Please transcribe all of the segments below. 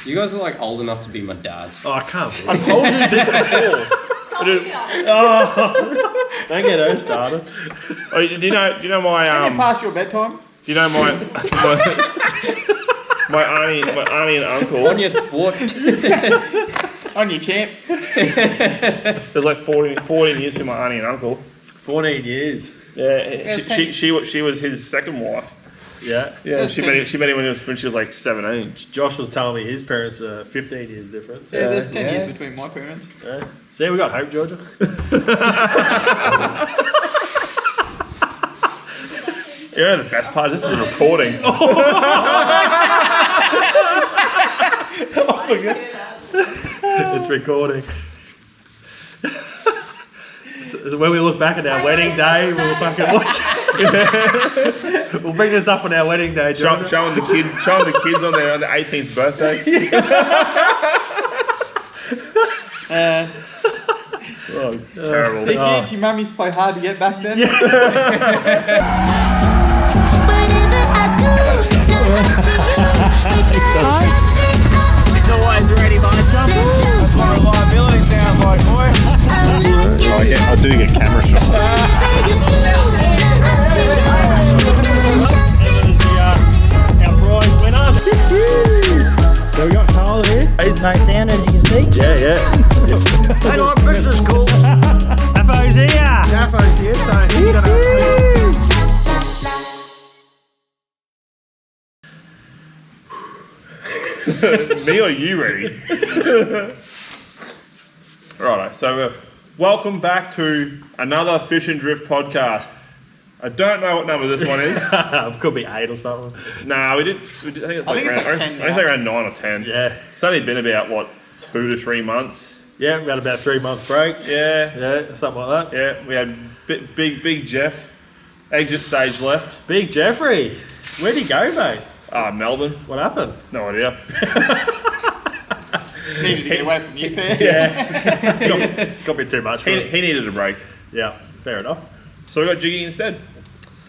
You guys are like old enough to be my dads. Oh, I can't believe I told you this before. Don't get her started. Oh, do you know my Can you pass your bedtime? Do you know my auntie and uncle? On your sport. On your champ. There's like 14 years to my auntie and uncle. 14 years. Yeah, she was his second wife. Yeah. Yeah, she met him when she was like 17. Josh was telling me his parents are 15 years difference. Yeah, there's 10 years between my parents. Yeah. See, we got hope, Georgia. You know the best part? This is recording. Oh my God. It's recording. So when we look back at our wedding day, we'll fucking watch. We'll bring this up on our wedding day. Showing the kids on their 18th birthday. Oh, terrible. See, kids, your mummies play hard to get back then. It's always ready, my jumper. Reliability sounds like, boy. Oh yeah, I do get camera shots. Our prize winner. So we got Carl here. There's no sound, as you can see. Yeah. Hey, my business cool. FO's here. Jaffo's here, so he's gonna... Me or you ready? Righto, so welcome back to another Fish and Drift podcast. I don't know what number this one is. It could be 8 or something. Nah, we did. I think it's like it's around, like 10 I think now. it's like around 9 or 10. Yeah. It's only been about 2 to 3 months. Yeah, we had about a 3-month break. Yeah, Yeah, something like that. yeah. We had big Jeff, exit stage left. Big Jeffrey. Where'd he go, mate? Melbourne. What happened? No idea. Needed to get away from you, Pear. Yeah. got a bit too much for He it. needed a break, Yeah, fair enough. so we got Jiggy instead.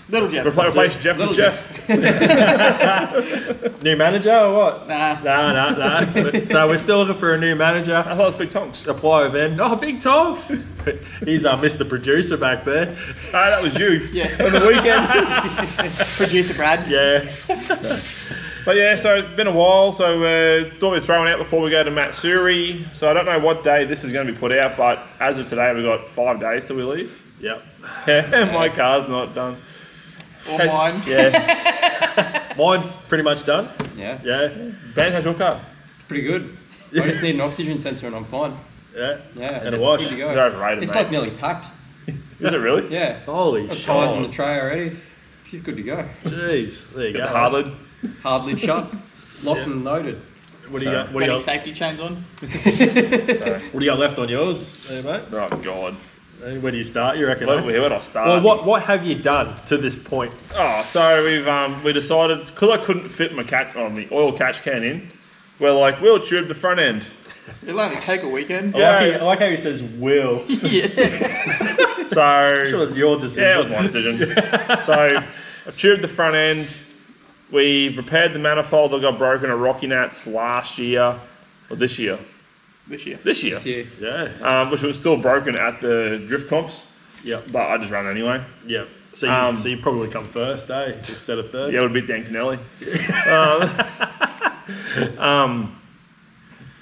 Little Jeff. Replace Jeff with Little Jeff. New manager or what? Nah. No. So we're still looking for a new manager. I thought it was Big Tonks. Apply then. Oh, Big Tonks. He's Mr. Producer back there. Ah, that was you. Yeah. On the weekend. Producer Brad. Yeah. But yeah, so it's been a while, so thought we'd throw one out before we go to Matsuri. So I don't know what day this is going to be put out, but as of today, we've got 5 days till we leave. Yep. Yeah, my car's not done. Or mine. Yeah. Mine's pretty much done. Yeah, Yeah. Ben, how's your car? pretty good. I just need an oxygen sensor and I'm fine. Yeah. Yeah, And a wash. good to You're go. overrated, It's mate. like nearly packed. Is it really? Yeah. Holy Got shit. tyres in the tray already. She's good to go. Jeez. There you go. Hard lid. Hard lid shut, locked and loaded. What do you got? What do Got you any got, safety chains on? what do you got left on yours, there, mate? Oh, God. Where do you start, you reckon? Where mate? do I start? Well, what have you done to this point? Oh, so we decided, because I couldn't fit my the oil catch can in, we're like, we'll tube the front end. It'll only take a weekend. I like how he says will. So I'm sure it's your decision. yeah, it was my decision. So I tubed the front end. We've repaired the manifold that got broken at Rocky Nats last year, or this year. This year. This year. Yeah. Yeah. Which was still broken at the drift comps, Yep. but I just ran anyway. Yep. So you probably come first, eh? Instead of third. Yeah, it would beat Dan Canelli.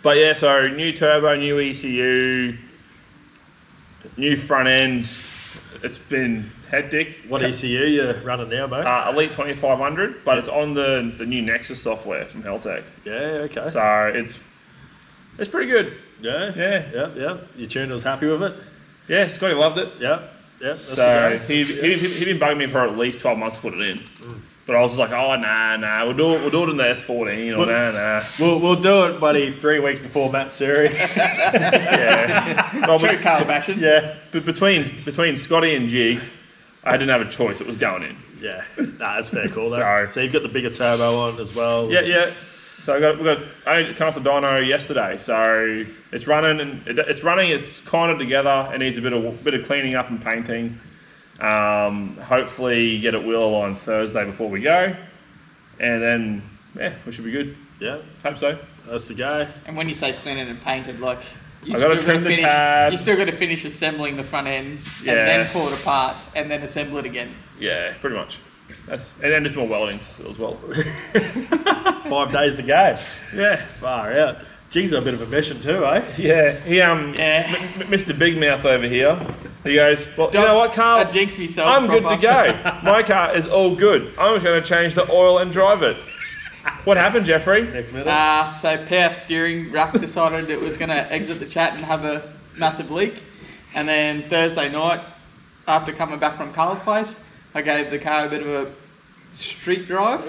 But yeah, so new turbo, new ECU, new front end. It's been hectic. What ECU you running now, mate? Elite 2500, but it's on the new Nexus software from Heltec. Yeah. Okay. So it's pretty good. Yeah. Yeah. Yeah. Your tuner's happy with it. Yeah, Scotty loved it. Yeah. That's So the he'd been bugging me for at least 12 months to put it in. But I was just like, oh, nah, we'll do it in the S14, or nah. We'll do it, buddy. 3 weeks before Matsuri. Yeah. Well, True car fashion. Yeah. but between Scotty and Jig, I didn't have a choice. It was going in. Yeah. Nah, that's fair call, though. Sorry. So you've got the bigger turbo on as well. Yeah. So I only come off the dyno yesterday. So it's running and it's kind of together. It needs a bit of cleaning up and painting. Hopefully get it wheel aligned Thursday before we go, and then we should be good. Yeah. Hope so. That's the guy. And when you say cleaned and painted, like you I gotta still trim the finish. tabs. You still got to finish assembling the front end, Yeah. and then pull it apart, and then assemble it again. Yeah, pretty much. And then just more weldings as well. 5 days to go. Yeah. Far out. Jig's got a bit of a mission too, eh? Yeah. He Yeah. Mr. Big Mouth over here. He goes, well, you know what, Carl? I jinx myself. I'm good proper. to go. My car is all good. I'm just going to change the oil and drive it. What happened, Jeffrey? Next minute. So power steering rack decided it was going to exit the chat and have a massive leak. And then Thursday night, after coming back from Carl's place, I gave the car a bit of a street drive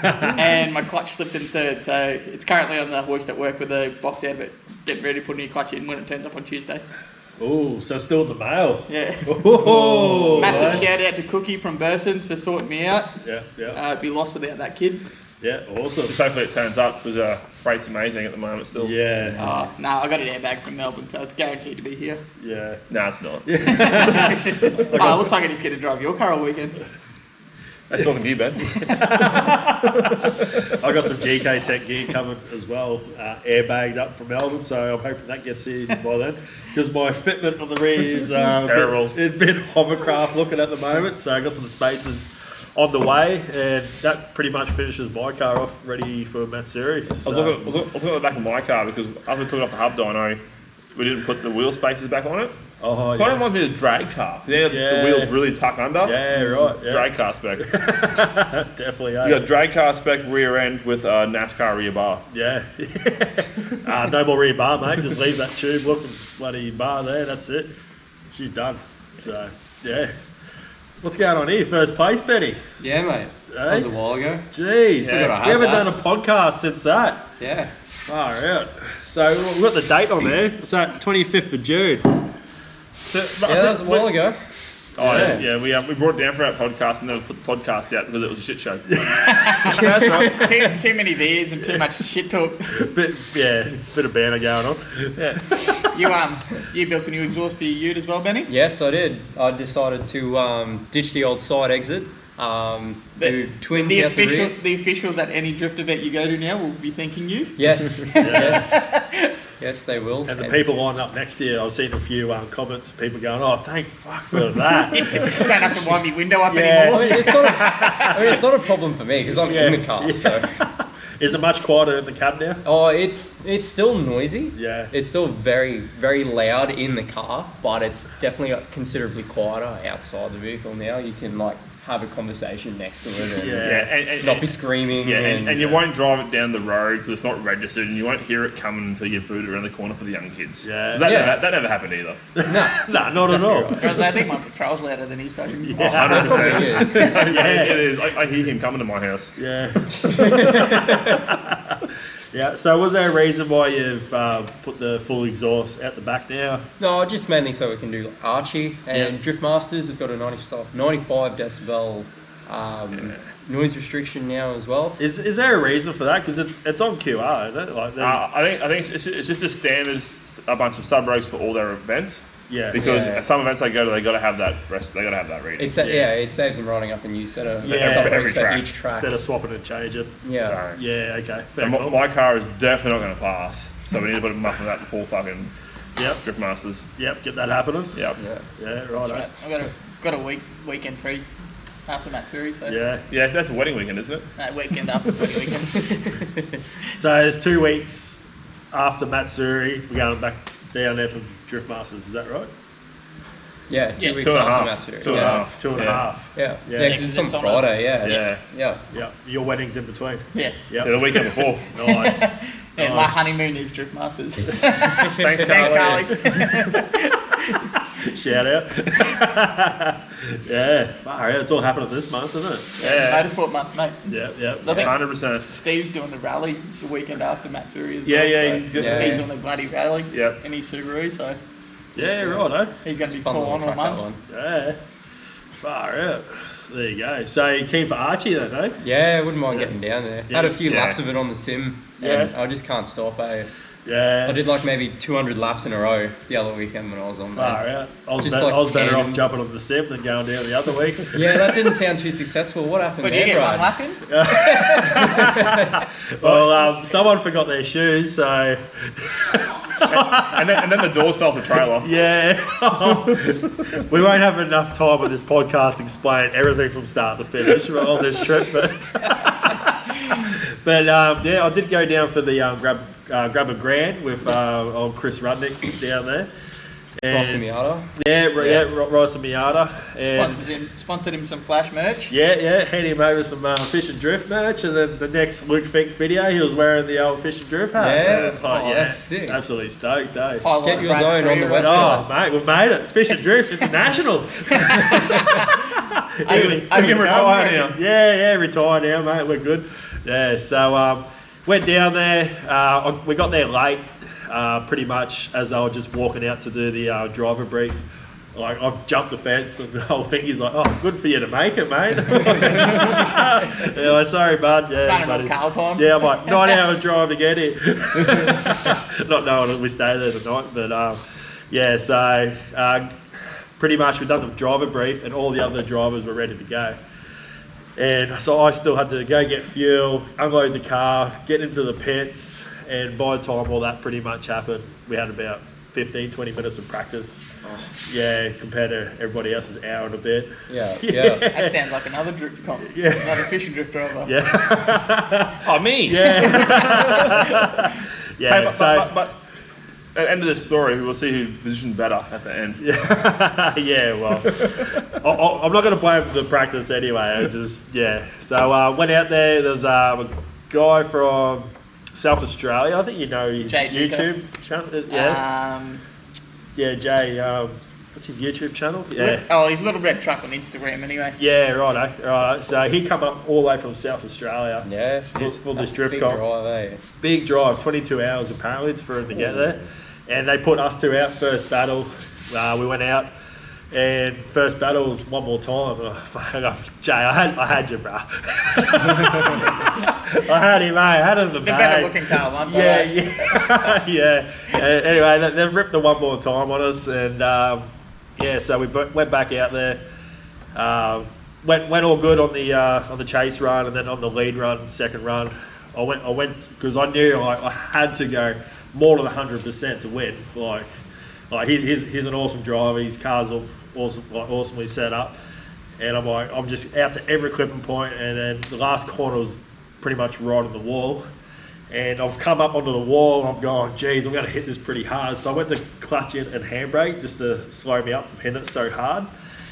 and my clutch slipped in third. So it's currently on the hoist at work with a box out of it, getting ready to put a new clutch in when it turns up on Tuesday. Oh, so still in the mail. Yeah. Oh, Massive shout out to Cookie from Bursons for sorting me out. Yeah. Be lost without that kid. Yeah, awesome. Just hopefully it turns up because freight's amazing at the moment still. Yeah. Nah, I got an airbag from Melbourne, so it's guaranteed to be here. Yeah. No, it's not. It looks like I just get to drive your car all weekend. That's talking to you, Ben. I got some GK Tech gear coming as well, airbagged up from Melbourne, so I'm hoping that gets in by then. Because my fitment on the rear is terrible. It's a bit hovercraft looking at the moment, so I got some spaces on the way, and that pretty much finishes my car off, ready for Matsuri. I was looking at the back of my car because after we took it off the hub dyno, we didn't put the wheel spaces back on it. Oh, Kind of reminds me of a drag car. The wheels really tuck under. Yeah, right. Yeah. Drag car spec. You Definitely. got drag car spec rear end with a NASCAR rear bar. Yeah. No more rear bar, mate. Just leave that tube looking bloody bar there. That's it. She's done. So, yeah. What's going on here? First place, Benny. Yeah, mate. That was a while ago. Jeez. Still gotta We have haven't that. done a podcast since that. Yeah. Far out. So, we've got the date on there. It's that 25th of June. Yeah, that was a while ago. Oh yeah, we brought it down for our podcast and then we put the podcast out because it was a shit show. That's right. Too many beers and too much shit talk. Bit of banner going on. You built a new exhaust for your ute as well, Benny? Yes, I did. I decided to ditch the old side exit. Do twins The out the rear. officials at any drift event you go to now will be thanking you. Yes. Yes, they will. And the people lining up next to you, I've seen a few comments, people going, oh, thank fuck for that. You don't have to wind my window up I anymore. mean, it's not a problem for me because I'm in the car. So. Is it much quieter in the cab now? Oh, it's still noisy. Yeah. It's still very, very loud in the car, but it's definitely considerably quieter outside the vehicle now. You can have a conversation next to it and and not be screaming. Yeah, and you won't drive it down the road because it's not registered, and you won't hear it coming until you boot it around the corner for the young kids. Yeah. So that never happened either. No, No, not at all. Because I think my patrol's louder than his fucking. Yeah. 100%. Yeah. It is. I hear him coming to my house. Yeah. Yeah, so was there a reason why you've put the full exhaust out the back now? No, just mainly so we can do Archie and Drift Masters have got a 95 decibel noise restriction now as well. Is there a reason for that? Because it's on QR, isn't it? I think it's just a standard, a bunch of sub regs for all their events. Yeah. Because Yeah. some events they go to, they got to have that rest. They got to have that reading. It saves them writing up a new set of Yeah, sub for every regs for track. each track. Instead of swapping and change it. Yeah. So, Yeah, okay. Fair so call. my car is definitely not going to pass. So we need to put a muff of that before fucking Yep. Drift Masters. Yep, get that happening. Yep. Yeah. Yeah, right. Right, I've got a weekend free after Matsuri, so Yeah. Yeah, that's a wedding weekend, isn't it? weekend after the weekend. So there's 2 weeks after Matsuri, we're going back down there for Drift Masters, is that right? Yeah, 2 weeks 2.5. after Matsuri. 2.5. 2.5. Yeah. Yeah. Yeah, 'cause it's on It's on Friday, Yeah. Yeah. Yeah. Your wedding's in between. Yeah. Yeah, the weekend before. Nice. Yeah, my honeymoon is Drift Masters. Thanks, Thanks, Carly. Carly. Shout out. Yeah, far out. It's all happening this month, isn't it? Yeah. Motorsport month, mate. Yeah, yeah. I think 100%. Steve's doing the rally the weekend after Matsuri as Yeah, well. yeah, so he's good. Yeah. He's doing the bloody rally Yep. in his Subaru, so Yeah, right, eh? he's going to be Fun full little on all track, that month. one. Yeah. Far out. There you go. So you keen for Archie then, eh? Yeah, I wouldn't mind getting down there. Yeah. Had a few Yeah. laps of it on the sim, Yeah. and I just can't stop, eh? Yeah. I did like maybe 200 laps in a row the other weekend when I was on Far there. out. I was, Just I was better off tandems. jumping on the sim than going down the other week. Yeah, that didn't sound too successful. What happened But there, you get one Brad? lap in? Well, someone forgot their shoes, so and then the doors fell off the trailer. yeah. We won't have enough time on this podcast to explain everything from start to finish on this trip, but yeah, I did go down for the grab a grand with old Chris Rudnick down there. Ross and Miata. Yeah, Ross and Miata. And Sponsored him some flash merch. yeah, handed him over some fish and drift merch, and then the next Luke Fink video, he was wearing the old fish and drift hat. Yeah? And it's like, Oh, that's sick. Absolutely stoked, eh? Highlight Get of yours Brad's own on the career. website. Oh, mate, we've made it. Fish and Drifts International. We can retire now. Yeah, retire now, mate. We're good. Yeah, so went down there. We got there late, pretty much as they were just walking out to do the driver brief. Like, I've jumped the fence, and the whole thing is like, "Oh, good for you to make it, mate." Yeah, like, sorry, bud. Yeah, Running buddy. on Carl time. Yeah, I'm like 9 hour drive to get here. Not knowing that we stay there tonight, but yeah. So pretty much we've done the driver brief, and all the other drivers were ready to go. And so I still had to go get fuel, unload the car, get into the pits, and by the time all that pretty much happened, we had about 15-20 minutes of practice. Yeah, compared to everybody else's hour and a bit. Yeah. That sounds like another drift comp. Yeah. Another fishing drift driver. Yeah. Oh, me. Yeah. Yeah. Hey, but at the end of this story, we'll see who positioned better at the end. Yeah, well, I'm not going to blame the practice anyway. So went out there. There's a guy from South Australia. I think you know his Jay YouTube channel. Yeah, Jay. What's his YouTube channel? Yeah. He's Little Red Truck on Instagram anyway. Yeah, right. So he come up all the way from South Australia. Yeah. For this That's a drift big comp. drive, eh? Big drive, 22 hours apparently for him to get there. And they put us two out first battle. We went out, and first battle was one more time. Jay, I had you, bro. I had him, mate. I had him in the The bag. better looking car one. Yeah. Yeah. Anyway, they ripped the one more time on us, and so we went back out there. Went all good on the chase run, and then on the lead run, second run, I went because I knew I had to go more than 100% to win. Like he's an awesome driver. His car's awesomely set up, and I'm just out to every clipping point, and then the last corner was pretty much right on the wall. And I've come up onto the wall, and I'm going, geez, I'm going to hit this pretty hard. So I went to clutch in and handbrake just to slow me up from hitting it so hard.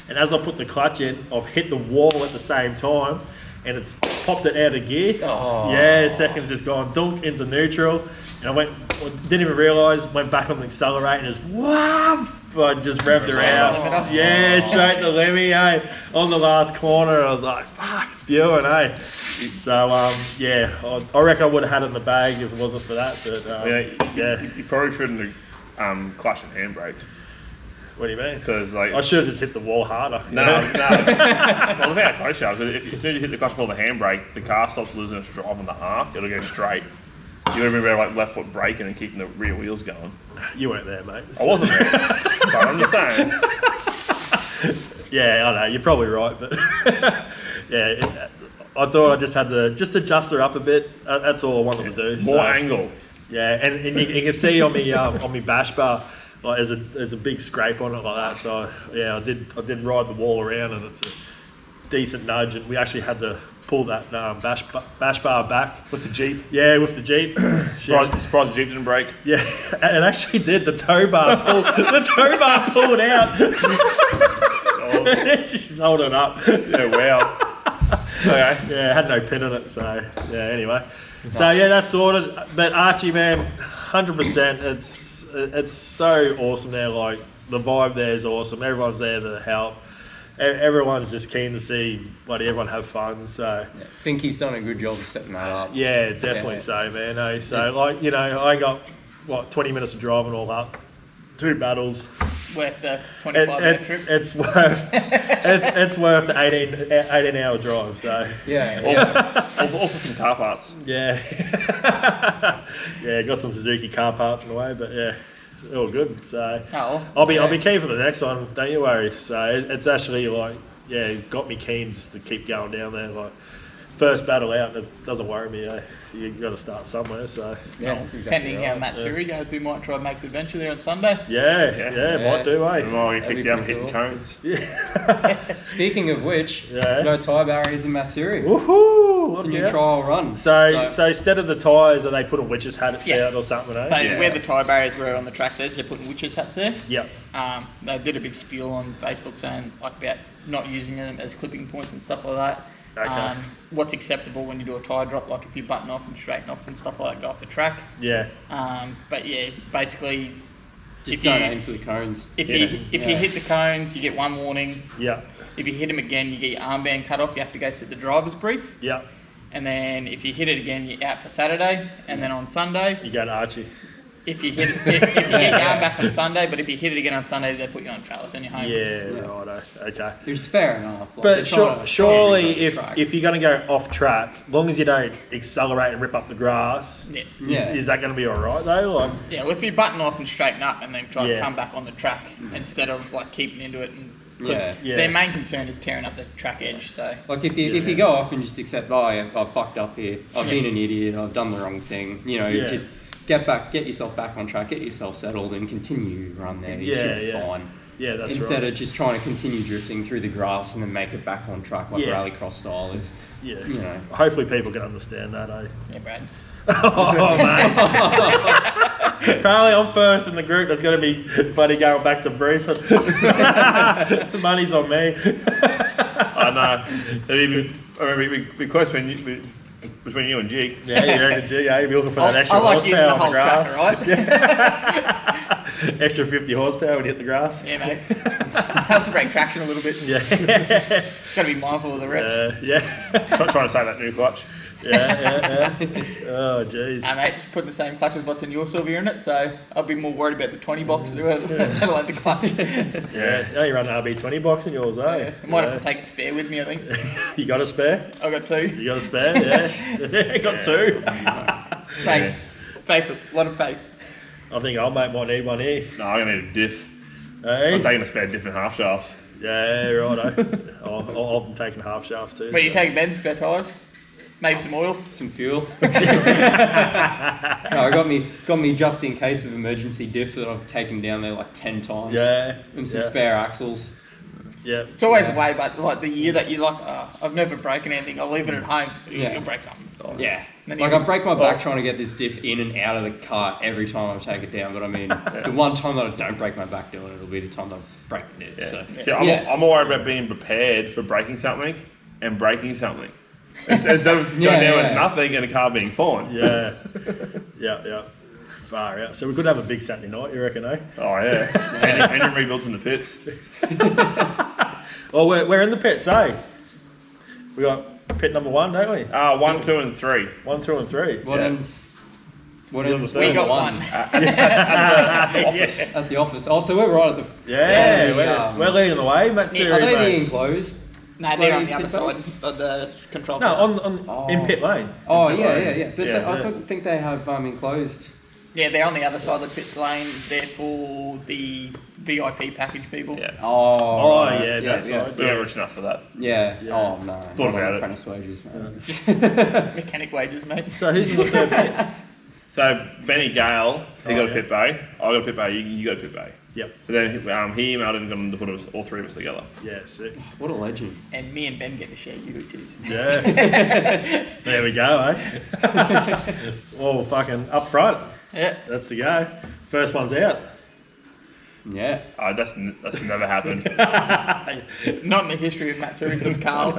And as I put the clutch in, I've hit the wall at the same time, and it's popped it out of gear. Oh. Yeah, seconds just gone dunk into neutral. And I didn't even realise, went back on the accelerator and just wham! I just revved her out. Yeah, straight to Lemmy, eh? On the last corner, I was like, fuck, spewing, eh? So, I reckon I would have had it in the bag if it wasn't for that. But, You probably shouldn't have clutched and handbraked. What do you mean? Because I should have just hit the wall harder. No. Well, look how close you are. Because as soon as you hit the clutch and pull the handbrake, the car stops losing its drive on the arc. It'll go straight. You would have been like left foot braking and keeping the rear wheels going. You weren't there, mate. I wasn't there, but I'm just saying. Yeah, I know. You're probably right, but I thought I just had to adjust her up a bit. That's all I wanted to do. More angle. Yeah, and you can see on me bash bar, like there's a big scrape on it like that. So yeah, I did ride the wall around, and it's a decent nudge, and we actually had to pull that bash bar back With the Jeep. Yeah, with the Jeep. Surprised the Jeep didn't break. Yeah, it actually did. The tow bar pulled out. She's holding up. Yeah, wow. Okay. Yeah, it had no pin in it, so yeah, anyway. So yeah, that's sorted. But Archie, man, 100%. It's so awesome there. Like, the vibe there is awesome. Everyone's there to help. Everyone's just keen to see everyone have fun. So I think he's done a good job of setting that up. yeah, definitely so, man. So I got 20 minutes of driving all up, 2 battles. worth the 25-minute trip. It's worth the 18-hour drive. So Yeah. Or for some car parts. yeah, yeah, got some Suzuki car parts in the way, but yeah, all good. So I'll be keen for the next one. Don't you worry. So it's actually like got me keen just to keep going down there. Like first battle out doesn't worry me. You got to start somewhere. So Yeah, that's exactly Pending right. how Matsuri goes, we might try and make the adventure there on Sunday. yeah, might do. Tomorrow we That'd kicked be you out pretty hitting cool. cones. Speaking of which, Yeah. no tyre barriers in Matsuri. Woohoo! It's a Look new out. trial run. So instead of the tyres, are they putting witches' hats Yeah. out or something? Eh? So Yeah. where the tyre barriers were on the track's edge, they're putting witches' hats there. Yep. They did a big spiel on Facebook saying like about not using them as clipping points and stuff like that. Okay. What's acceptable when you do a tyre drop, like if you button off and straighten off and stuff like that, go off the track. Yeah. But yeah, basically, Just if don't you- aim for the cones. if Yeah. you hit the cones, you get one warning. Yeah. If you hit them again, you get your armband cut off. You have to go sit the driver's brief. Yeah. And then if you hit it again, you're out for Saturday. And then on Sunday, You go to Archie. if you hit it, if you get going back on Sunday, but if you hit it again on Sunday, they put you on trailer, then you're home. Yeah, righto. Okay. It's fair enough. Like, But they're trying to surely, get you if on the track. if you're going to go off track, long as you don't accelerate and rip up the grass, Yeah. Yeah. is that going to be all right though? Like, Yeah, well, if you button off and straighten up and then try Yeah. to come back on the track instead of like keeping into it, and 'cause Yeah. Yeah. their main concern is tearing up the track edge. So Like if you go off and just accept, I fucked up here. I've been an idiot. I've done the wrong thing. You know, Yeah. just get yourself back on track, get yourself settled, and continue your run there. You Yeah, should be yeah. fine. yeah, that's Instead right. of just trying to continue drifting through the grass and then make it back on track like Yeah. rallycross style. It's Yeah. you know. Hopefully people can understand that, eh? yeah, Brad. Oh, mate. Apparently I'm first in the group. There's going to be buddy going back to briefing. Money's on me. I know. It'd be close between you and Jig. Yeah, you reckon, G? Yeah, you'll be looking for that extra I like using horsepower the on the whole grass. track, right? Extra 50 horsepower when you hit the grass. Yeah, mate. Helps break traction a little bit. Yeah. Just got to be mindful of the reps. Yeah. Trying to save that new clutch. Yeah. Oh, jeez. Mate, just putting the same clutch as what's in your Silvia in it, so I'll be more worried about the 20 box rather than the clutch. Yeah. Oh, you run an RB20 box in yours, eh? I might have to take a spare with me, I think. You got a spare? I've got two. You got a spare? Yeah. Got two. Faith, a lot of faith. I think old mate might need one here. No, I'm gonna need a diff. Hey? I'm taking a spare diff and half shafts. Yeah, righto. I'm taking half shafts too. But you so. take Ben's spare tyres, maybe some oil. Some fuel. No, I got me just in case of emergency diff that I've taken down there like 10 times. Yeah. And some yeah. spare axles. Yeah. It's always a way, but like the year that you're like, I've never broken anything, I'll leave it at home. Yeah. You'll break something. Yeah. Then Like you- I break my back trying to get this diff in and out of the car every time I take it down. But I mean, the one time that I don't break my back doing it, it'll be the time that I break the diff. Yeah. So See, I'm more worried about being prepared for breaking something and breaking something. Instead of going down with nothing and the car being fine. Yeah. Yeah. Far out. So we could have a big Saturday night, you reckon, eh? Oh yeah. Engine rebuilds in the pits. Well, we're in the pits, eh? We got pit number 1, don't we? 1, 2, and 3. 1, 2, and 3. what Yeah. ends? What You're ends? the third. We got one one. at the office. Oh, so we're right at the. Yeah, the, we're leading the way, Matt Are Siri, they the mate. enclosed? No, they're on the Pit other side base? of the control No, tower. in pit lane. Oh In pit lane. yeah. But Yeah. I think they have enclosed. Yeah, they're on the other side of the pit lane. They're for the VIP package people. Yeah. Oh, Oh, yeah, that yeah. side. We're not rich enough for that. Yeah. Yeah. Oh no. Thought Not about on it. apprentice wages, man. Mechanic wages, mate. So who's in the third pit? So Benny Gale, he Oh, got a yeah. pit bay. I got a pit bay. You got a pit bay. Yep. So then he emailed and got him to put all three of us together. Yeah, sick. What a legend. And me and Ben get to share you, which is. Yeah. There we go, eh? Oh, fucking up front. Yeah. That's the go. First one's out. Yeah. That's never happened. Not in the history of Matsuri with Carl.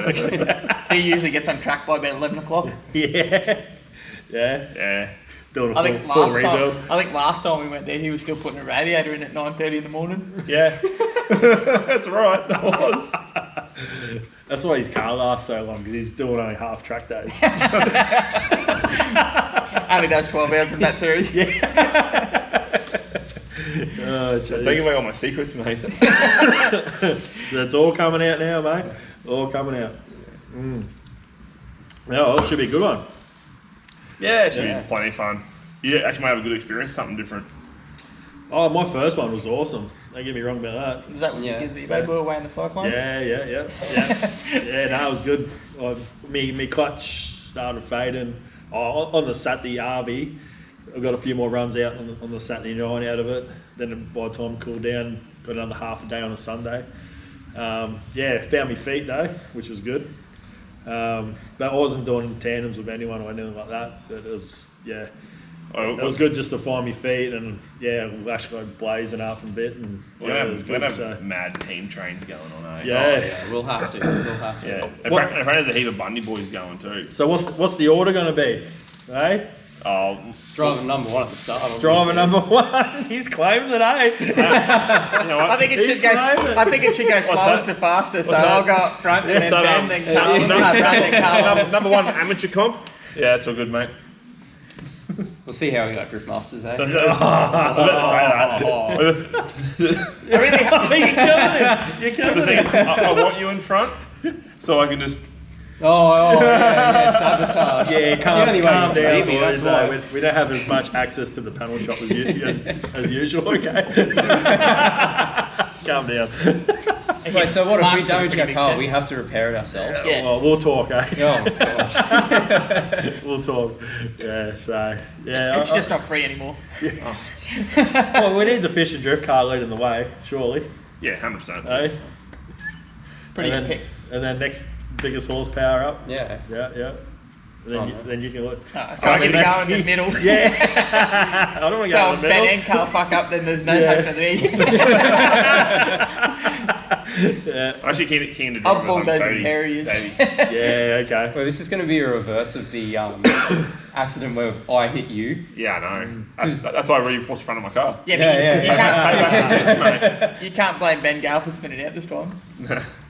He usually gets on track by about 11 o'clock. Yeah. Yeah. Yeah. Doing I a think full rebuild. last time we went there, he was still putting a radiator in at 9:30 in the morning. Yeah. That's right. That was. That's why his car lasts so long, because he's doing only half track days. Only does 12 hours in Matsuri. Oh, Taking jeez. away all my secrets, mate. That's all coming out now, mate. All coming out. Oh, it should be a good one. Yeah, it should Yeah. be plenty of fun. You actually might have a good experience, something different. Oh, my first one was awesome. Don't get me wrong about Was that when Yeah. you gazebo were away in the cyclone? that. Yeah. Yeah, no, it was good. Me clutch started fading. Oh, on the Saturday RV, I got a few more runs out on the Saturday night out of it. Then by the time it cooled down, got another half a day on a Sunday. Found my feet though, which was good. But I wasn't doing tandems with anyone or anything like that. But it was, it was good just to find my feet, and we'll actually go blazing up a bit, and We're it gonna was have, good. we're gonna So, have mad team trains going on, eh? yeah. We'll have to. We'll have to. Yeah. What- Apparently there's a heap of Bundy boys going too. So what's the order going to be? Hey, Oh, Driver number one at the start. driver obviously. number one. He's claimed it, eh? you know what? I think it should go. private. I think it should go slowest that? to faster. So that? I'll go up front and then that, Ben, then Carl, then Carl. number one amateur comp. Yeah, it's all good, mate. We'll see how we got Drift Masters, eh? I was about to say that. I really have to You're The killing thing it. is, I want you in front, so I can just. Sabotage. Yeah, It's the only way calm you can down, beat me, boys. that's why. We don't have as much access to the panel shop as usual. Okay. Calm down. Wait, so what if we Mark's got a damage pretty our big car? head. We have to repair it ourselves. Yeah. Well, we'll talk, eh? Oh, gosh. We'll talk. Yeah. So yeah. It's just not free anymore. Well, we need the fish and drift car leading the way, surely. Yeah, 100%. Eh? Pretty and good pick. then next biggest horsepower up. Yeah. Yeah. And then, then you can look. So I'm going to go in the middle. Yeah. I don't want to So go in if the Ben middle. and Carl fuck up, then there's no hope for me. I'm actually keen to I'll drive bulldoze Davies. Imperials. Yeah. Okay. Well, this is going to be a reverse of the accident where I hit you. Yeah, I know. That's why I reinforced the front of my car. Yeah, but you can't blame Ben Gale for spinning out this time.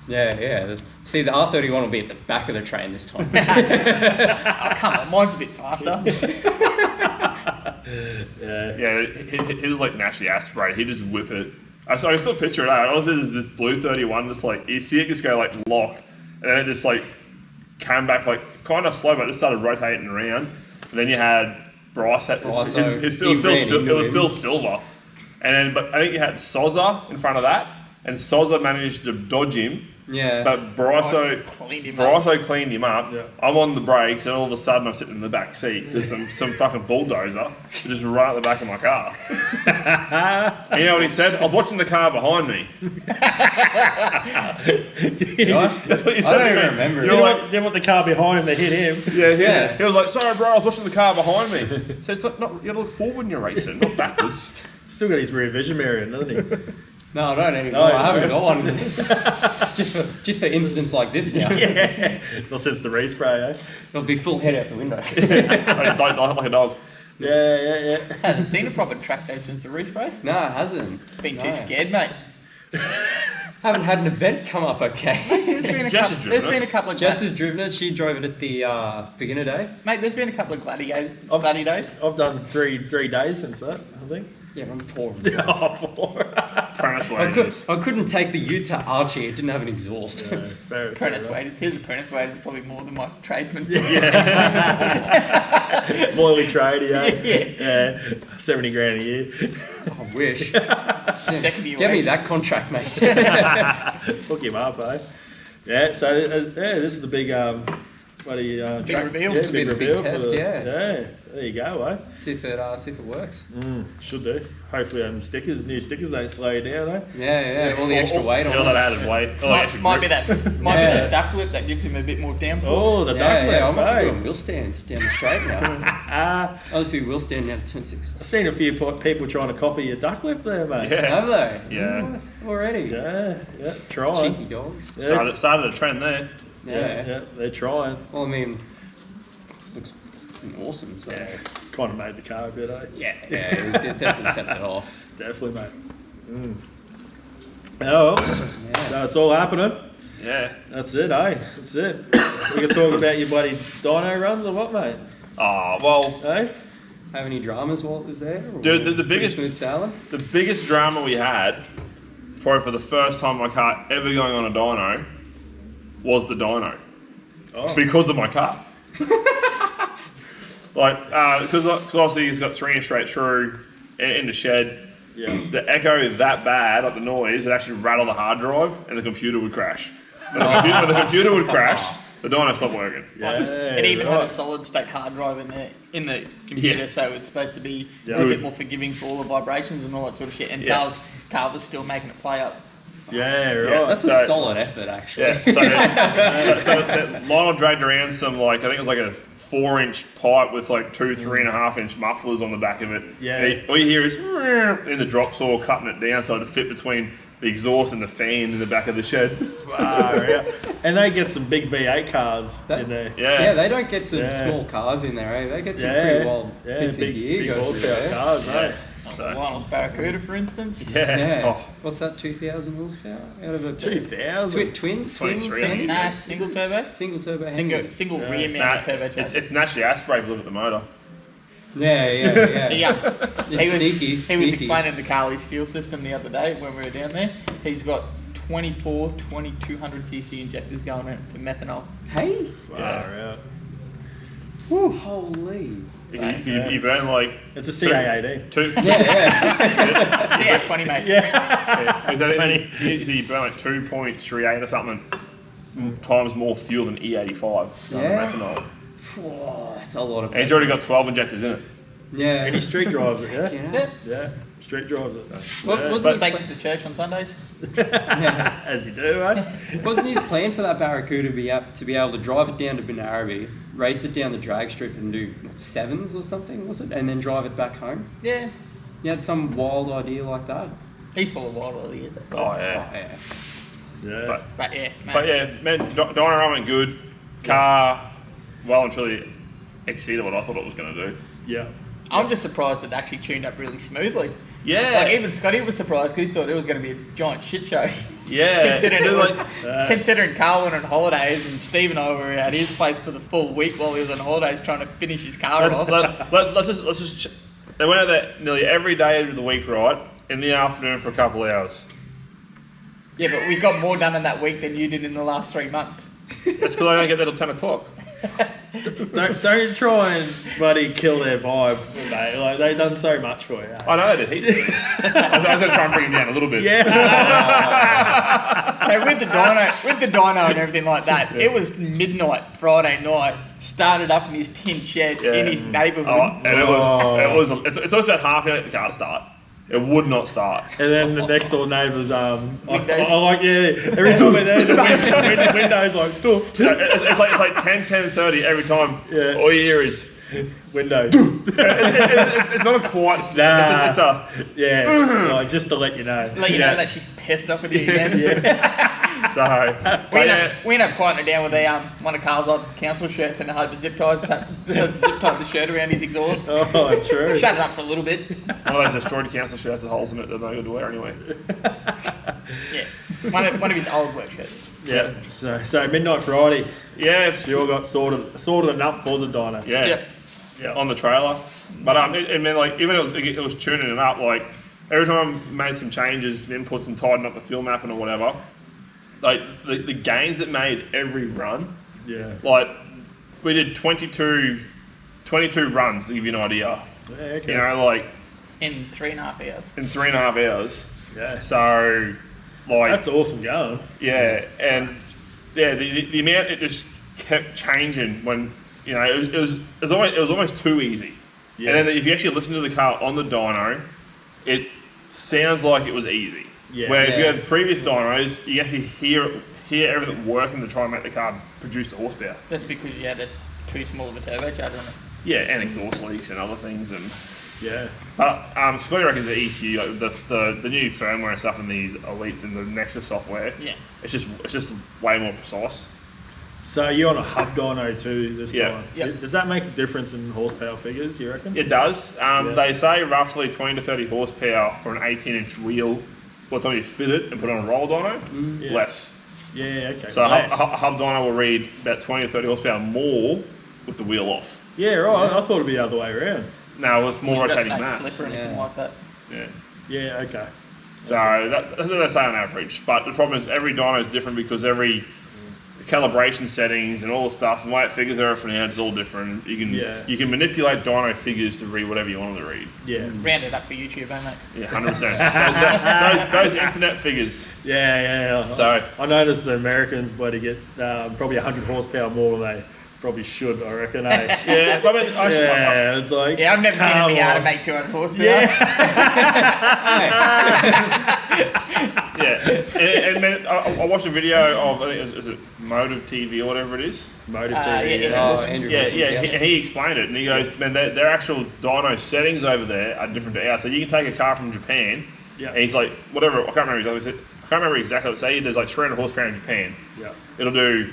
Yeah. See, the R31 will be at the back of the train this time. Oh, come on, mine's a bit faster. Yeah, he was like naturally aspirated. He just whip it. I still picture it out. I was this blue 31, just like you see it just go like lock, and then it just like came back like kind of slow, but it just started rotating around. And then you had Bryce. It was still silver, and then but I think you had Soza in front of that, and Soza managed to dodge him. Yeah. But Bryso cleaned him up. cleaned him up. Yeah. I'm on the brakes, and all of a sudden I'm sitting in the back seat because some fucking bulldozer just right at the back of my car. And you know what he said? I was watching the car behind me. That's what he said. I don't to even me. remember it. You're like, Then want the car behind him to hit him. yeah. He was like, sorry, bro, I was watching the car behind me. So it's like, you gotta look forward when you're racing, not backwards. Still got his rear vision mirror in, doesn't he? No, I don't anymore. No, I haven't no. got one. just for incidents like this now. Yeah. Well, since the respray, eh? It'll be full head out the window. like a dog. Yeah. Hasn't seen a proper track day since the respray. No, it hasn't. Been No. too scared, mate. Haven't had an event come up okay. Jess has driven it. a couple of Jess has driven it. She drove it at the beginner day. mate. There's been a couple of gladi days. I've done three days since that, I think. Yeah, I'm poor. Oh, 4. Apprentice I wages. couldn't take the ute to Archie. It didn't have an exhaust. Fair Apprentice enough. wages. His apprentice wages is probably more than my tradesman. Boily trade, yeah. 70 grand a year. I wish. Second year Get me wages. that contract, mate. Hook him up, eh? Yeah, so this is the big bloody Big reveal. Yeah, This will be the big reveal for test, yeah. Yeah, there you go, eh? see if it works. Should do. Hopefully, new stickers don't slow you down, eh? Yeah. All the extra weight All on it. that added weight. All that extra Might be grip. that duck lip that gives him a bit more downforce. Oh, the duck Yeah, I'm lamp, up eh? doing wheel stands down the straight now. I'll just be wheel stand now to turn 6. I've seen a few people trying to copy your duck lip there, mate. Yeah. Have they? Yeah. What? Already? Yeah, trying. Cheeky dogs. Yeah, Started a trend there. yeah, they're trying. Well, I mean, looks fucking awesome. So. Kind of made the car a bit, eh? Yeah, it definitely sets it off. Definitely, mate. Oh, so it's all happening. Yeah. That's it, eh? That's it. We can talk about your bloody dyno runs or what, mate? Oh, well, Eh? have any dramas while it was there? Or Dude, the pretty biggest- smooth sailing. The biggest drama we had, probably for the first time my car ever going on a dyno, was the dyno. Because of my car. Because obviously he's got 3 inch straight through in the shed. Yeah. The echo that bad, like the noise, it actually rattled the hard drive and the computer would crash. When the computer would crash, the dyno stopped working. Yeah, It even had right. a solid state hard drive in the computer, Yeah. so it's supposed to be Yeah. a little bit more forgiving for all the vibrations and all that sort of shit. And Yeah. Carl was still making it play up. Yeah, right. Yeah. That's a So- solid effort, actually. Yeah, so Lionel dragged around some, like, I think it was like a 4-inch pipe with like 2 3.5-inch mufflers on the back of it. Yeah. And all you hear is in the drop saw cutting it down so it fit between the exhaust and the fan in the back of the shed. Far out. And they get some big V8 cars in there. Yeah. They don't get some Yeah. small cars in there, eh? They get some Yeah, pretty wild yeah, bits big, of gear big go through horsepower there. cars, Yeah. eh? So, Lionel's Barracuda, for instance. yeah. Yeah. Oh, What's that? 2,000 horsepower out of a 2000. twin 23, semis? Nah, single turbo. Single turbo. Single Yeah. rear nah, mounted turbo it's, charger. it's naturally aspirated with the motor. Yeah. Yeah. It's sneaky. He was explaining to Carl his fuel system the other day when we were down there. He's got 2200cc injectors going in for methanol. Hey. Far out. Woo. Holy. You burn like It's a CA18. 2. Yeah, 20 mate. Yeah. You burn like 2.38 or something times more fuel than E85. It's not Yeah. methanol. Whoa, that's a lot of. And he's already got 12 injectors in it. Yeah. And he street drives it, yeah? Yeah. Yeah. Street drives it. What Yeah. was But his takes plan? it to church on Sundays. As you do, right? Wasn't his plan for that Barracuda to be able to drive it down to Benarabi, race it down the drag strip and do what, 7s or something, was it? And then drive it back home? Yeah. He had some wild idea like that. He's full of wild ideas. That guy. Oh, yeah. Oh, yeah. Yeah. But yeah, man. But yeah, man, dyno went good. Car, well and truly exceeded what I thought it was going to do. Yeah. I'm just surprised it actually tuned up really smoothly. Yeah. Like even Scotty was surprised because he thought it was going to be a giant shit show. Yeah. Considering it Dude, was, like, considering Carl went on holidays and Steve and I were at his place for the full week while he was on holidays trying to finish his car off. let's just. They went out there nearly every day of the week, right? In the afternoon for a couple of hours. Yeah, but we got more done in that week than you did in the last 3 months. That's because I don't get there till 10 o'clock. Don't try and bloody kill their vibe, mate. Like they've done so much for you. I know that he's. I was going to try and bring him down a little bit. Yeah. So with the dyno and everything like that, it was midnight Friday night. Started up in his tin shed Yeah. in his neighbourhood. Oh, and it's always about half an hour to the car to start. It would not start. And then the next door neighbours, I Windows. like, yeah, every time we're there, the window's like, doof. It's like 10:30 every time. Yeah. All you hear is. Window. It's not a quiet snap. Nah. It's a. Yeah, like, just to let you know. Let you Yeah. know that she's pissed off with you again. So. We but ended up quieting it down with one of Carl's old council shirts and a whole zip tied the shirt around his exhaust. Oh, true. Shut it up for a little bit. One of those destroyed council shirts with holes in it that they're not good to wear anyway. Yeah, one of his old work shirts. Yeah. So midnight Friday, Yeah. she all got sorted enough for the dyno. Yeah. Yeah. Yeah, on the trailer. But it meant like even it was tuning it up. Like every time I made some changes, some inputs, and tightened up the fuel mapping or whatever, like the gains it made every run. Yeah. Like we did 22 runs to give you an idea. Yeah, okay. You know, like In 3.5 hours. in 3.5 hours. Yeah. So, like That's awesome going. yeah, and yeah, the amount it just kept changing when you know it was almost too easy. Yeah. And then if you actually listen to the car on the dyno, it sounds like it was easy. Yeah. Where if you Yeah. had previous dynos, you actually hear everything working to try and make the car produce the horsepower. That's because you had too small of a turbocharger on it. Yeah, and exhaust leaks and other things. And Yeah. but Scotty reckons the ECU, like the new firmware and stuff in these Elites and the Nexus software, Yeah. it's just way more precise. So you're on a hub dyno too this Yeah. time. Yeah. Does that make a difference in horsepower figures, you reckon? It does. Yeah. They say roughly 20 to 30 horsepower for an 18-inch wheel. By the time you fit it and put it on a roll dyno, Yeah. less. Yeah, okay. So a Less. hub dyno will read about 20 to 30 horsepower more with the wheel off. Yeah, right. I thought it'd be the other way around. No, it was more You've got rotating no mass. slip or anything Yeah. like that. Yeah. Yeah, okay. So that's what they say on average. But the problem is every dyno is different because every calibration settings and all the stuff, the way it figures everything out is all different. You can manipulate dyno figures to read whatever you want them to read. Yeah. Round it up for YouTube, eh, mate? Yeah, 100%. those internet figures. Yeah. So- I noticed the Americans bloody get probably 100 horsepower more than they probably should, I reckon, eh? Yeah, but I mean, Yeah, it's like... Yeah, I've never seen a come Miata on. make 200 horsepower. yeah. And then I watched a video of, I think is it Motive TV or whatever it is? Motive Yeah, TV. yeah. Oh, Andrew. Yeah, Wilkins, yeah. He explained it, and he goes, man, their actual dyno settings over there are different to ours. So you can take a car from Japan, Yeah. and he's like, whatever, I can't remember exactly. Say there's like 300 horsepower in Japan. Yeah. It'll do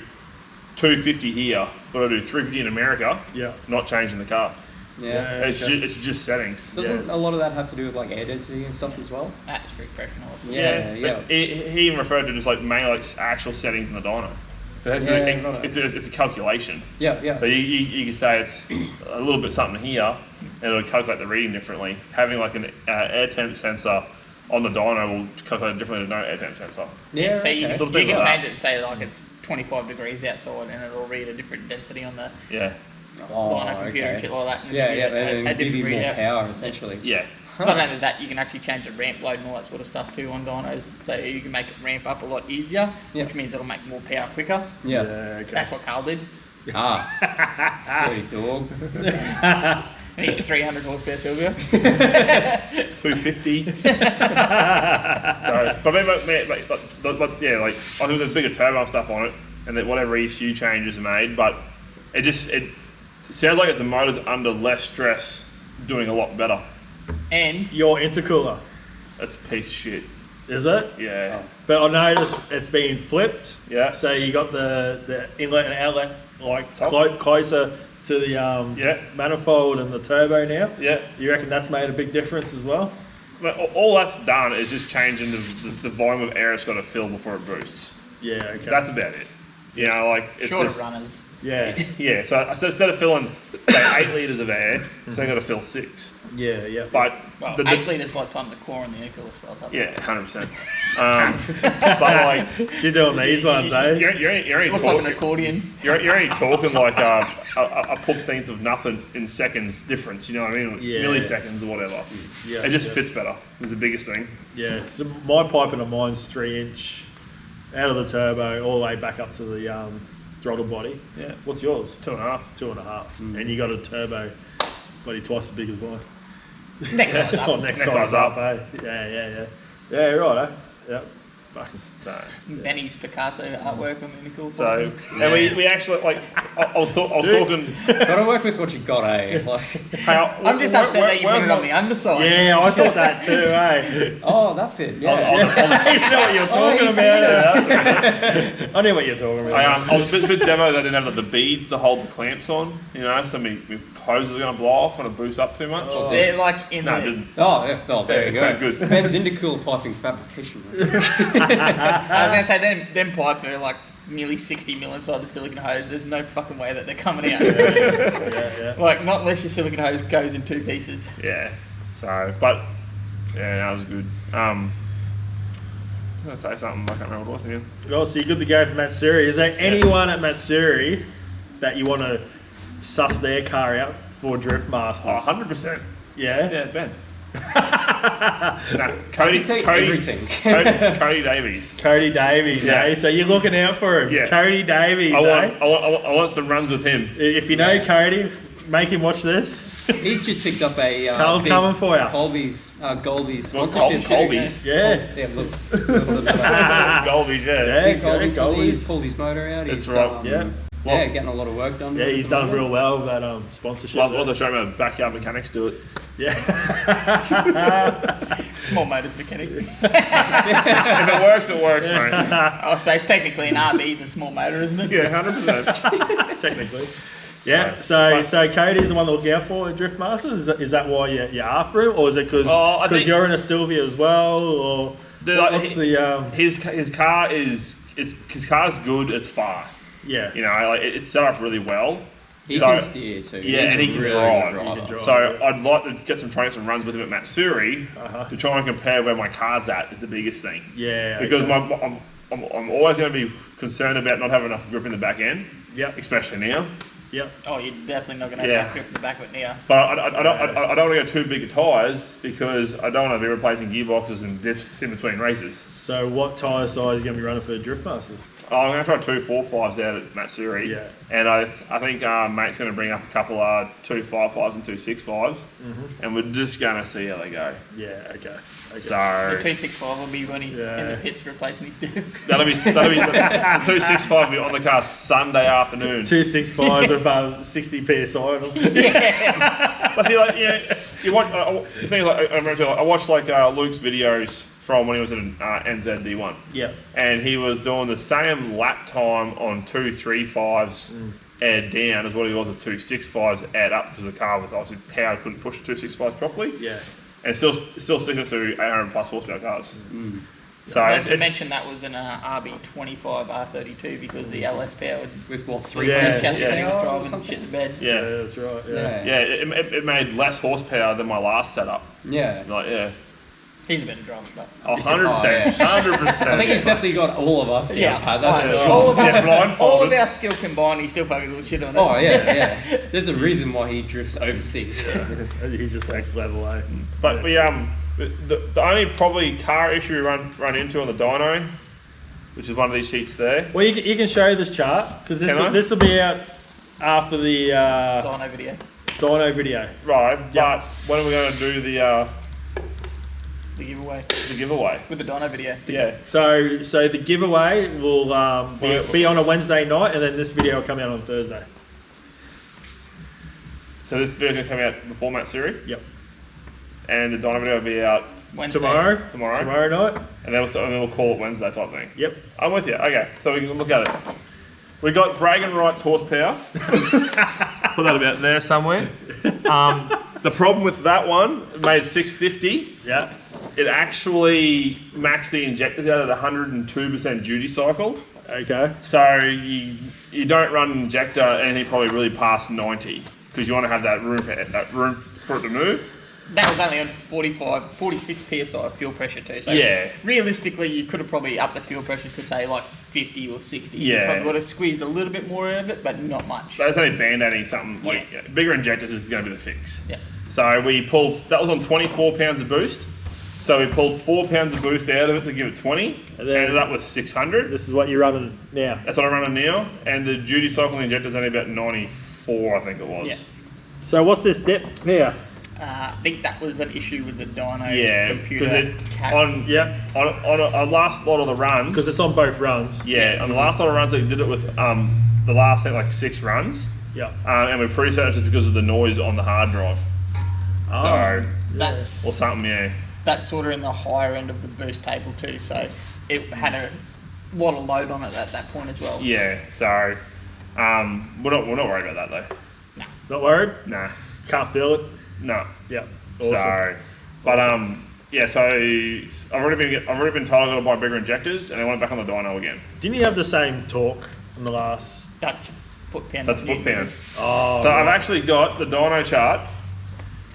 250 here, but it'll do 350 in America. Yeah. Not changing the car. Yeah. It's just settings. Doesn't a lot of that have to do with like air density and stuff as well? That's very professional. Yeah. But he even referred to just like mainly like actual settings in the dyno. It's a calculation. Yeah. So you can say it's a little bit something here, and it'll calculate the reading differently. Having like an air temp sensor on the dyno will calculate it differently than no air temp sensor. Yeah. So you, okay. Sort of you things can like change it and say like it's 25 degrees outside and it'll read a different density on the Yeah, dyno computer and shit like that. And Yeah, give you and then give you more readout. power essentially. yeah. Not only that, you can actually change the ramp load and all that sort of stuff too on dynos. So you can make it ramp up a lot easier, Yeah. which means it'll make more power quicker. Yeah. Okay. That's what Carl did. Dirty dog. And he's 300 horsepower Silvio. 250. So, but yeah, like I think there's bigger turbo stuff on it, and that whatever ECU changes are made, but it sounds like the motor's under less stress, doing a lot better. And Your intercooler, That's a piece of shit. is it? Yeah. But I noticed it's been flipped. Yeah. So you got the inlet and outlet like Top. closer to the Yeah. manifold and the turbo now. Yeah. You reckon that's made a big difference as well? But all that's done is just changing the volume of air it's got to fill before it boosts. Yeah. Okay. That's about it. You know, like it's shorter just, runners. yeah. yeah. So instead of filling say 8 liters of air, so they got to fill 6. Yeah. Yeah. But Well, the- 8 litres by the time the core and the equal swells up. yeah, 100%. But like She's doing these ones, eh? you're only Looks like an talking. accordion. You're only talking like a 15th of nothing in seconds difference. You know what I mean? Yeah. Milliseconds or whatever. Yeah, It just yeah. fits better. Is the biggest thing. Yeah. So my piping on mine's 3-inch out of the turbo all the way back up to the throttle body. Yeah. What's yours? 2.5. 2.5. And you got a turbo, bloody twice as big as mine. Next one Oh, up. next Next size size up, up. eh? Yeah. Yeah, right, eh? Yeah. Fucking. So. Benny's Picasso artwork on the Nicole. So, and we actually like I was talking. Gotta work with what you got, eh? Like, Hey, I'm just upset that you put it on the underside. Yeah, I thought that too, eh? oh, that bit. Yeah. You know what you're talking about. I knew what you're talking about. I was a bit demo that didn't have like, the beads to hold the clamps on, you know, so my hose was going to blow off when it boosts up too much. They're like in No, it the. didn't. Oh, yeah. Oh, there you Yeah, go. good. Ben's into cool piping fabrication. I was going to say, them pipes are like nearly 60 mil inside the silicon hose. There's no fucking way that they're coming out. Yeah. Like, not unless your silicon hose goes in 2 pieces. Yeah. So, but yeah, that was good. I was going to say something, I can't remember what it was again. Well, so you're good to go for Matsuri. Is there anyone at Matsuri that you want to suss their car out for Drift Masters? Oh, 100%. Yeah? Yeah, Ben. No, Cody, take Cody, everything. Cody Davies. Cody Davies, Yeah. eh? So you're looking out for him. Yeah. Cody Davies, I eh? want some runs with him. If you know Cody, make him watch this. He's just picked up a Carl's big coming for ya. Golby's sponsorship. Colby's. Yeah. Yeah, look. Golby's, yeah. Yeah, Big Golby's Golby's. pulled his motor out. That's He's, right. Yeah. Yeah, getting a lot of work done. Yeah, with he's it done at the real moment. well with that sponsorship. Love there. to show my backyard mechanics do it. Yeah. Small motors mechanic. If it works, it works, mate. I suppose technically an RB is a small motor, isn't it? Yeah, 100%. Technically. Yeah, so Cody's the one to look out for at Drift Masters. Is that why you're after him, or is it Oh, I because think- you're in a Sylvia as well, or Dude, like, what's the His car's good. It's fast. yeah You know, like it's set up really well. He So- can steer too. Yeah, He's and a he can really drive. good He can driver. drive. So I'd like to get some training, some runs with him at Matsuri Uh-huh. to try and compare where my car's at is the biggest thing. Yeah. Because okay. I'm always going to be concerned about not having enough grip in the back end, Yep. especially now. Yep. Oh, you're definitely not going to have Yeah. that grip in the back of it now. But I don't want to go too big of tyres because I don't want to be replacing gearboxes and diffs in between races. So what tyre size are you going to be running for Drift Masters? Oh, I'm going to try 2 4.5s out at Matsuri. Yeah. And I think mate's going to bring up a couple of 2 5.5s and 2 6.5s. And we're just going to see how they go. Yeah. Okay. The So 265 will be when he's in Yeah. the pits replacing his diff. that'll be the 265 will be on the car Sunday afternoon. 265s are about 60 psi on them. But see, like, yeah, you watch. The thing, like, I remember, I watched like Luke's videos from when he was in NZD1, Yeah. and he was doing the same lap time on 235s add down as what he was at 265s add up because the car with obviously power couldn't push 265s properly, Yeah. and still sticking to 800 plus horsepower cars. So Not it's, to it's, mention that was an RB25 R32 because the LS powered With what, Yeah, 3 chassis yeah. thing was or driving something? shit to bed. Yeah, yeah, that's right. Yeah. Yeah. yeah, it made less horsepower than my last setup. Yeah. Like, yeah, He's a better driver, but 100%, 100%. I think he's definitely got all of us down pat, that's for sure. all of our, Yeah, blindfolded. all of our skill combined, he still fucking doing shit on it. Oh yeah, yeah. There's a reason why he drifts overseas. He's just next level, eh? But we the only probably car issue we run into on the dyno, which is one of these sheets there. Well, you can show this chart because Can I? this will be out after the Dyno video. dyno video. Right, Yep. but when are we going to do the The giveaway giveaway? with the Dyno video. Yeah. So the giveaway will be on a Wednesday night, and then this video will come out on Thursday. So this video going to come out before Matsuri, Yep. and the dyno video will be out, Wednesday. Tomorrow? Tomorrow night. and then we'll call it Wednesday type thing. Yep. I'm with you. Okay, so we can look at it. We got Bragging Rights horsepower. Put that about there somewhere. The problem with that one, it made 650. Yeah. It actually maxed the injectors out at 102% duty cycle. Okay. So you don't run an injector anything probably really past 90 because you want to have that room for it to move. That was only on 46 psi fuel pressure too. So Yeah. realistically, you could have probably upped the fuel pressure to say like 50 or 60. You Yeah. probably would have squeezed a little bit more out of it, but not much. So it's only band-aiding something like bigger injectors is going to be the fix. Yeah. So we pulled, that was on 24 pounds of boost. So we pulled 4 pounds of boost out of it to give it 20. And then- Ended up with 600. This is what you're running now. That's what I'm running now. And the duty cycle injector is only about 94, I think it was. Yeah. So what's this dip here? I think that was an issue with the dyno Yeah, computer. because it CAD. on Yep. on a last lot of the runs. Because it's on both runs. Yeah, on the last lot of runs, they did it with the last I think like 6 runs, Yep. and we're pretty certain it's just because of the noise on the hard drive. So That's or something, yeah. that's sort of in the higher end of the boost table too. So it had a lot of load on it at that point as well. Yeah, so we're not worried about that though. Not worried? Nah, Can't feel it? no. Yep. Awesome. So, but yeah. So I've already been told I got to buy bigger injectors, and I want it back on the dyno again. Didn't you have the same torque in the last... That's foot pound. That's foot pounds. Oh, So I've actually got the dyno chart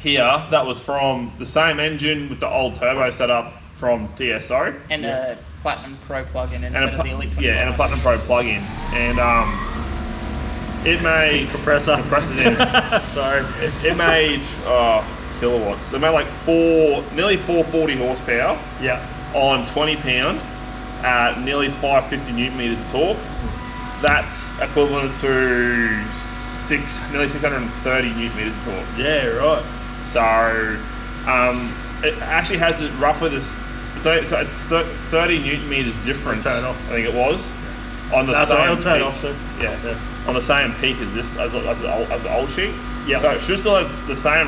here. That was from the same engine with the old turbo setup from TSO. And a Platinum Pro plug-in instead And of the Elite 25. and a Platinum Pro plug-in, and it made compressor. compressors in. Sorry. It made kilowatts. It made like nearly 440 horsepower Yeah. on 20 pound at nearly 550 newton meters of torque. That's equivalent to nearly 630 newton meters of torque. Yeah, right. So it actually has roughly this. It's 30 newton meters difference. Turn off. I think it was on the That's same. right, it'll turn peak. off soon. Yeah, Yeah. on the same peak as this as the old sheet. Yeah. So it should still have the same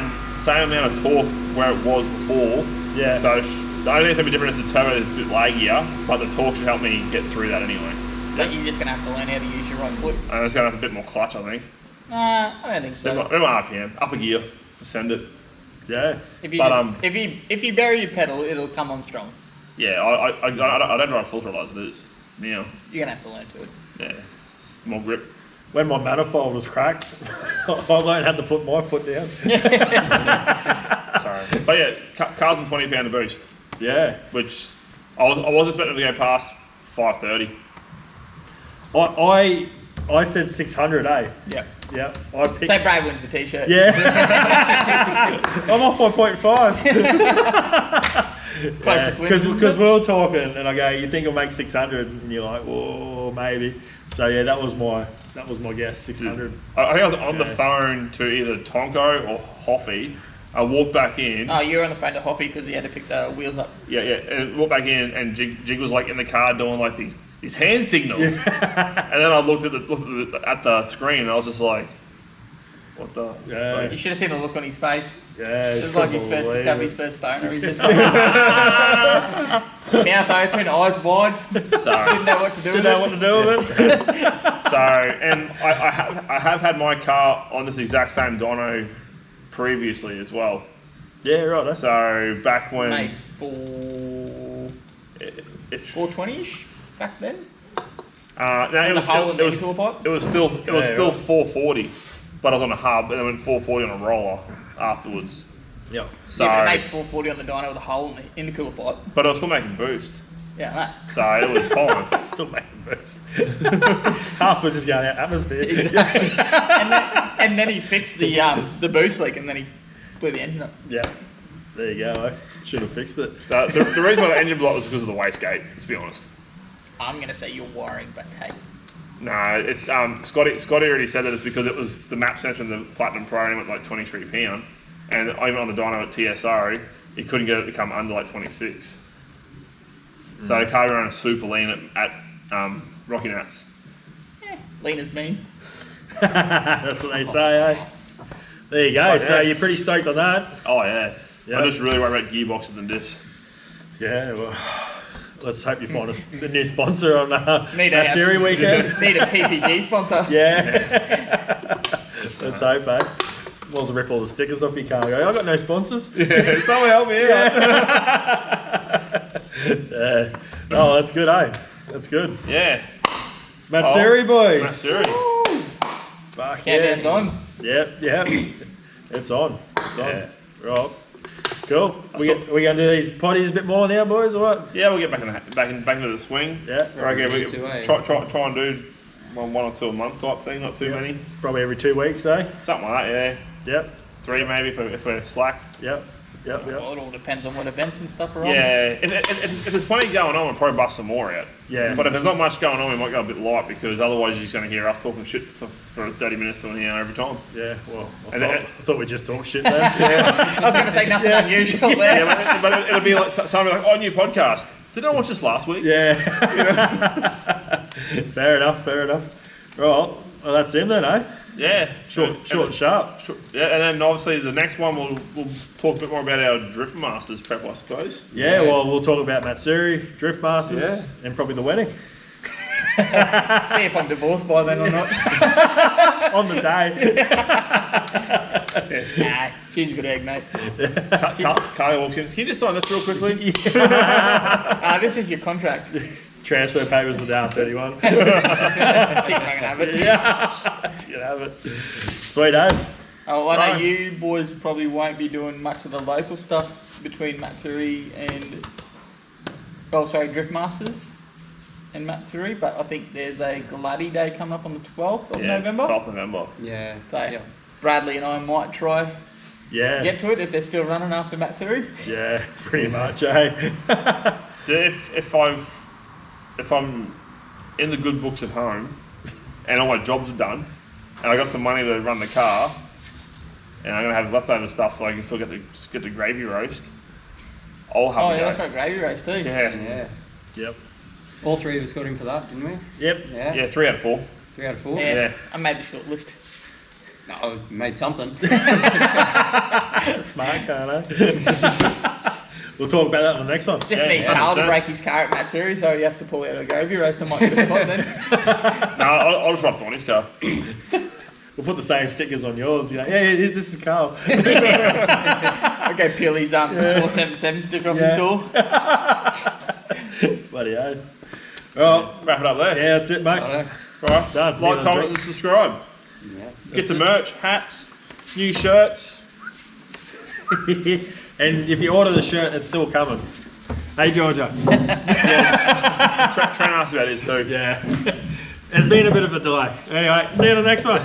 amount of torque where it was before. Yeah. So the only thing that's gonna be different is the turbo is a bit laggier, but the torque should help me get through that anyway. But you're just going to have to learn how to use your right foot. And it's gonna have a bit more clutch, I think. I don't think so. Bit more RPM, up a gear, send it. Yeah. If you, But, if you bury your pedal, it'll come on strong. Yeah, I don't drive full throttle as it is now. You're going to have to learn to it. Yeah, more grip. when my manifold was cracked, I learned how to put my foot down. Sorry. But yeah, cars and £20 a boost, Yeah. which I was expecting to go past 530. I said 600, eh? Yep. Yeah. I picked. So Brad wins the t-shirt. Yeah. I'm off by 0.5. Closest wins. Because we were talking, and I go, you think I'll make 600, and you're like, whoa, maybe. So yeah, that was my guess, 600. I think I was on the phone to either Tonko or Hoffy. I walked back in. Oh, you were on the phone to Hoppy because he had to pick the wheels up. Yeah, and walked back in, and Jig was like in the car doing like these hand signals. And then I looked at the screen, and I was just like, what the? Yeah. You should have seen the look on his face. Yeah. It was like he first discovered his first boner. He's just like, mouth open, eyes wide. Sorry. Didn't know what to do with Didn't know it. what to do with it. So, and I have had my car on this exact same dyno previously as well. Yeah, right. So back when Mate, it's 420-ish back then? no, The hole in the indoor pipe? it was still 440, but I was on a hub and then went 440 on a roller afterwards. Yeah. So, Yeah, but made 440 on the dyno with a hole in the intercooler pipe. but I was still making boost, Yeah, that. so it was fine. Still making boost. Half was just going out atmosphere. And then he fixed the boost leak and then he blew the engine up. Yeah. There you go. I should have fixed it. The reason why the engine blew up was because of the wastegate. Let's be honest. I'm going to say you're wiring, but hey. No, it's Scotty already said that it's because it was the map sensor in the Platinum Pro and it went like 23 pound, and even on the dyno at TSO, he couldn't get it to come under like 26. So the car ran a super lean at Rocky Nuts. Lean as mean. That's what they say, eh? There you go. Oh, So yeah. you're pretty stoked on that. Oh yeah. Yeah. I'm just really worried about gearboxes and diffs. Yeah, well, let's hope you find a new sponsor on Need that a- Series weekend. Need a PPG sponsor. Yeah. Let's hope, eh? Might as well rip all the stickers off your car. Go, I've got no sponsors. Yeah, someone help me out. Yeah. Oh, that's good, eh? That's good. Yeah. Matsuri boys. Matsuri. Fuck Countdown's yeah. on. Yep. It's on. It's on. Yeah. Right. Cool. We going to do these potties a bit more now, boys, or what? Yeah, we'll get back into the swing. Yeah. Right, We we need to, eh? try and do one or two a month type thing, not too Yeah. many. Probably every 2 weeks, eh? Something like that, yeah. Yep. 3 maybe if we're slack. Yep. Well, it all depends on what events and stuff are on. Yeah, if there's plenty going on, we'll probably bust some more out. Yeah. But if there's not much going on, we might go a bit light because otherwise you're just going to hear us talking shit for 30 minutes to an hour every time. Yeah. Well, I And thought we just talked shit then. I was going to say nothing unusual there. Yeah, but it'll be like something like, oh, new podcast. Did I watch this last week? Yeah. Fair enough. Right. Well, that's him then, eh? Yeah. Short and sharp. Yeah, and then obviously the next one we'll talk a bit more about our Drift Masters prep, I suppose. Yeah, well, we'll talk about Matsuri, Drift Masters, Yeah. and probably the wedding. See if I'm divorced by then or not. On the day. Nah, she's a good egg, mate. Carly walks in. Can you just sign this real quickly? This is your contract. Transfer papers are down 31. She can fucking have it. Yeah. You can have it. Sweet as. Oh, I know Right. you boys probably won't be doing much of the local stuff between Matsuri and... Drift Masters and Matsuri, but I think there's a Gladdy Day coming up on the 12th of November. 12th November. Yeah. So Bradley and I might try Yeah. get to it if they're still running after Matsuri. Yeah, pretty much, eh? If I'm in the good books at home and all my jobs are done and I got some money to run the car and I'm gonna have leftover stuff so I can still get the gravy roast, I'll have Oh a yeah, go. that's right, gravy race too. Yeah. Yeah. Yep. All three of us got in for that, didn't we? Yep. Yeah. Yeah, 3 out of 4. 3 out of 4. Yeah, I made the short list. No, I made something. Smart, can't I? We'll talk about that in the next one. Just need yeah, Carl to 100%. break his car at Matsuri, so he has to pull out a gravy roast. I might get a spot then. No, I'll just rough on his car. We'll put the same stickers on yours. Yeah, this is Carl. Okay, peel his 477 sticker off his door. Bloody oath. Well, Wrap it up there. yeah, that's it, mate. Righto. Right, Done. like, Meat on comment, drink. and subscribe. Get some merch, hats, new shirts. And if you order the shirt, it's still coming. Hey, Georgia. Trent asked about his too. Yeah. There's been a bit of a delay. Anyway, see you in the next one.